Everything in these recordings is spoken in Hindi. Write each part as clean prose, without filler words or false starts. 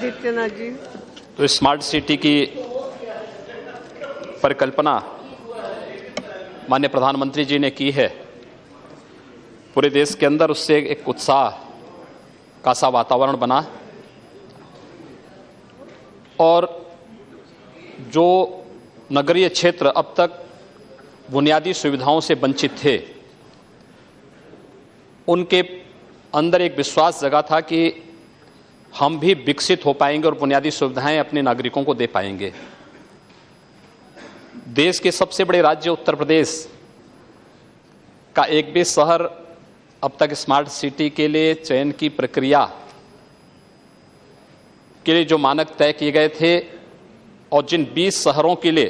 आदित्यनाथ जी। तो स्मार्ट सिटी की परिकल्पना माननीय प्रधानमंत्री जी ने की है। पूरे देश के अंदर उससे एक उत्साह का सा वातावरण बना और जो नगरीय क्षेत्र अब तक बुनियादी सुविधाओं से वंचित थे, उनके अंदर एक विश्वास जगा था कि हम भी विकसित हो पाएंगे और बुनियादी सुविधाएं अपने नागरिकों को दे पाएंगे। देश के सबसे बड़े राज्य उत्तर प्रदेश का एक भी शहर अब तक स्मार्ट सिटी के लिए चयन की प्रक्रिया के लिए जो मानक तय किए गए थे और जिन 20 शहरों के लिए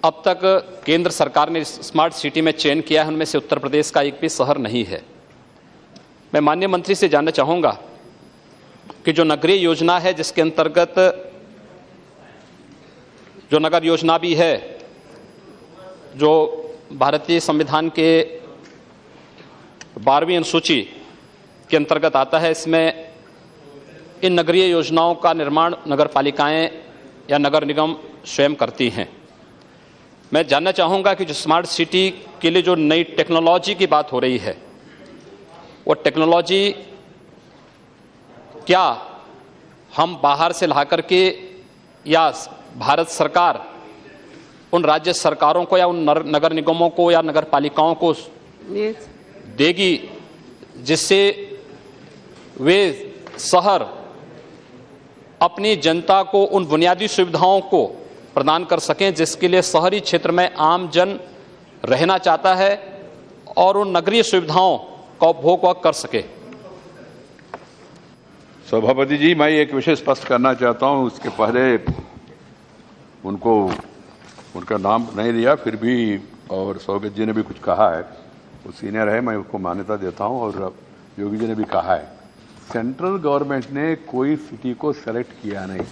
अब तक केंद्र सरकार ने स्मार्ट सिटी में चयन किया है, उनमें से उत्तर प्रदेश का एक भी शहर नहीं है। मैं माननीय मंत्री से जानना चाहूंगा कि जो नगरीय योजना है, जिसके अंतर्गत जो नगर योजना भी है, जो भारतीय संविधान के 12वीं अनुसूची के अंतर्गत आता है, इसमें इन नगरीय योजनाओं का निर्माण नगर पालिकाएं या नगर निगम स्वयं करती हैं। मैं जानना चाहूंगा कि जो स्मार्ट सिटी के लिए जो नई टेक्नोलॉजी की बात हो रही है, वो टेक्नोलॉजी क्या हम बाहर से ला करके या भारत सरकार उन राज्य सरकारों को या उन नगर निगमों को या नगर पालिकाओं को देगी, जिससे वे शहर अपनी जनता को उन बुनियादी सुविधाओं को प्रदान कर सकें जिसके लिए शहरी क्षेत्र में आम जन रहना चाहता है और उन नगरीय सुविधाओं का उपभोग वह कर सके। सभापति जी, मैं एक विषय स्पष्ट करना चाहता हूं। उसके पहले उनको उनका नाम नहीं लिया, फिर भी और सौगत जी ने भी कुछ कहा है, वो सीनियर है, मैं उसको मान्यता देता हूं। और योगी जी ने भी कहा है, सेंट्रल गवर्नमेंट ने कोई सिटी को सेलेक्ट किया नहीं।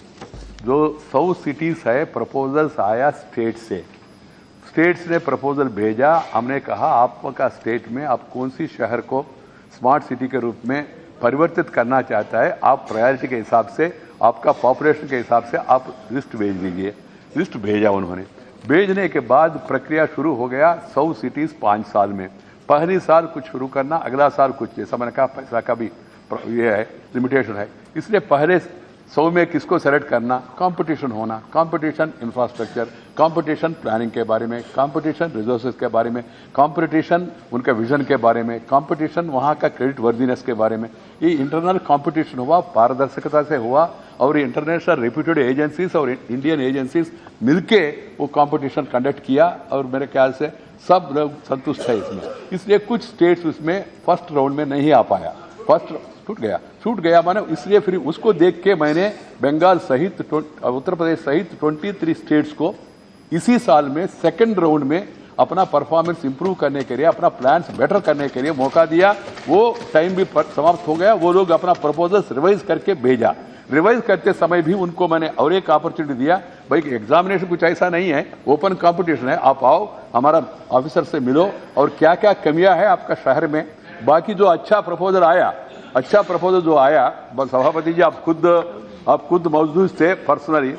जो 100 सिटीज है, प्रपोजल्स आया स्टेट से, स्टेट्स ने प्रपोजल भेजा, हमने कहा आपका स्टेट में आप कौन सी शहर को स्मार्ट सिटी के रूप में परिवर्तित करना चाहता है, आप प्रायोरिटी के हिसाब से, आपका पॉपुलेशन के हिसाब से आप लिस्ट भेज दीजिए। लिस्ट भेजा उन्होंने। भेजने के बाद प्रक्रिया शुरू हो गया। 100 सिटीज 5 साल में, पहली साल कुछ शुरू करना, अगला साल कुछ, जैसा मैंने कहा पैसा का भी ये है, लिमिटेशन है, इसलिए पहले 100 में किसको सेलेक्ट करना, कंपटीशन होना, कंपटीशन इंफ्रास्ट्रक्चर, कंपटीशन प्लानिंग के बारे में, कंपटीशन रिसोर्सेज के बारे में, कंपटीशन उनके विजन के बारे में, कंपटीशन वहाँ का क्रेडिट वर्दीनेस के बारे में। ये इंटरनल कंपटीशन हुआ, पारदर्शिता से हुआ और इंटरनेशनल रेप्यूटेड एजेंसीज और इंडियन एजेंसीज मिलके वो कंपटीशन कंडक्ट किया और मेरे ख्याल से सब लोग संतुष्ट है इसमें। इसलिए कुछ स्टेट्स उसमें फर्स्ट राउंड में नहीं आ पाया, फर्स्ट छूट गया माने, इसलिए फिर उसको देख के मैंने बंगाल सहित उत्तर प्रदेश सहित 23 स्टेट्स को इसी साल में सेकंड राउंड में अपना परफॉर्मेंस इंप्रूव करने के लिए, अपना प्लान्स बेटर करने के लिए मौका दिया। वो टाइम भी समाप्त हो गया, वो लोग अपना प्रपोजल्स रिवाइज करके भेजा। रिवाइज करते समय भी उनको मैंने और एक अपॉर्चुनिटी दिया, भाई एग्जामिनेशन कुछ ऐसा नहीं है, ओपन कंपटीशन है, आप आओ हमारा ऑफिसर से मिलो और क्या क्या कमियां है आपका शहर में। बाकी जो अच्छा प्रपोजल आया, अच्छा प्रपोजल जो आया, सभापति जी आप खुद मौजूद थे पर्सनली,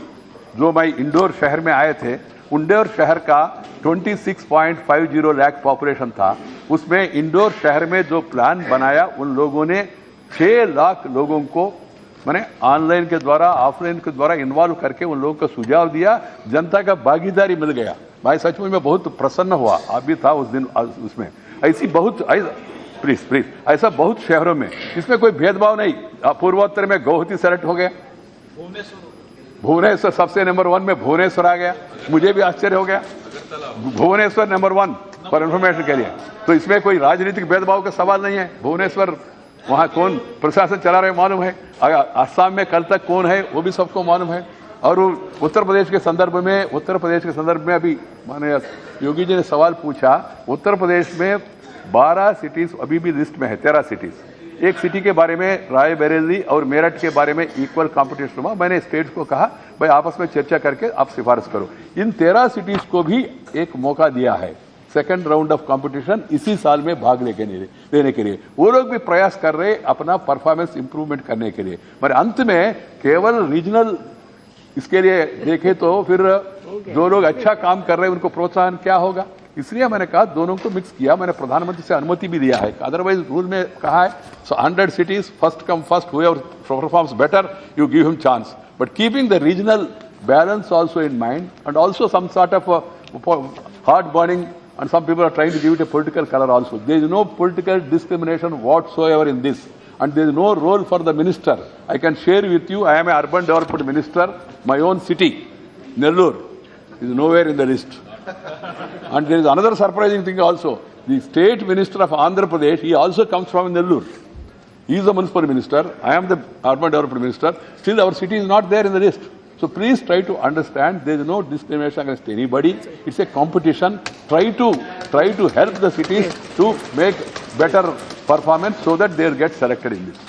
जो मैं इंदौर शहर में आए थे, इंदौर शहर का 26.50 लाख पॉपुलेशन था। उसमें इंदौर शहर में जो प्लान बनाया, उन लोगों ने 6 लाख लोगों को मैंने ऑनलाइन के द्वारा, ऑफलाइन के द्वारा इन्वॉल्व करके उन लोगों को सुझाव दिया, जनता का भागीदारी मिल गया। भाई सच में मैं बहुत प्रसन्न हुआ, आप भी था उस दिन उसमें। ऐसी बहुत प्लीज ऐसा बहुत शहरों में, इसमें कोई भेदभाव नहीं। पूर्वोत्तर में गुवाहाटी सेलेक्ट हो गया, भुवनेश्वर सबसे नंबर 1 में भुवनेश्वर आ गया, मुझे भी आश्चर्य हो गया, भुवनेश्वर नंबर 1 फॉर इन्फॉर्मेशन के लिए। तो इसमें कोई राजनीतिक भेदभाव का सवाल नहीं है। भुवनेश्वर वहां कौन प्रशासन चला रहे मालूम है, असम में कल तक कौन है वो भी सबको मालूम है। और उत्तर प्रदेश के संदर्भ में अभी माननीय योगी जी ने सवाल पूछा, उत्तर प्रदेश में 12 सिटीज अभी भी लिस्ट में है, 13 सिटीज। एक सिटी के बारे में रायबरेली और मेरठ के बारे में इक्वल कंपटीशन हुआ। मैंने स्टेट्स को कहा भाई आपस में चर्चा करके आप सिफारिश करो। इन 13 सिटीज को भी एक मौका दिया है सेकंड राउंड ऑफ कंपटीशन इसी साल में भाग लेने के लिए वो लोग भी प्रयास कर रहे अपना परफॉर्मेंस इंप्रूवमेंट करने के लिए। पर अंत में केवल रीजनल इसके लिए देखे तो फिर जो लोग अच्छा काम कर रहे हैं उनको प्रोत्साहन क्या होगा, इसलिए मैंने कहा दोनों को मिक्स किया। मैंने प्रधानमंत्री से अनुमति भी दिया है, अदरवाइज रूल में कहा है 100 cities first come first, whoever performs better you give him chance, but keeping the regional balance also in mind, and also some sort of hard burning, and some people are trying to give it a political color also. There is no political discrimination whatsoever in this, and there is no role for the minister. I can share with you, I am an urban development minister. My own city, Nellore, is nowhere in the list. And there is another surprising thing also. The state minister of Andhra Pradesh, he also comes from Nellore. He is the municipal minister. I am the urban development minister. Still, our city is not there in the list. So please try to understand there is no discrimination against anybody. It's a competition. Try to help the cities to make better performance so that they get selected in this.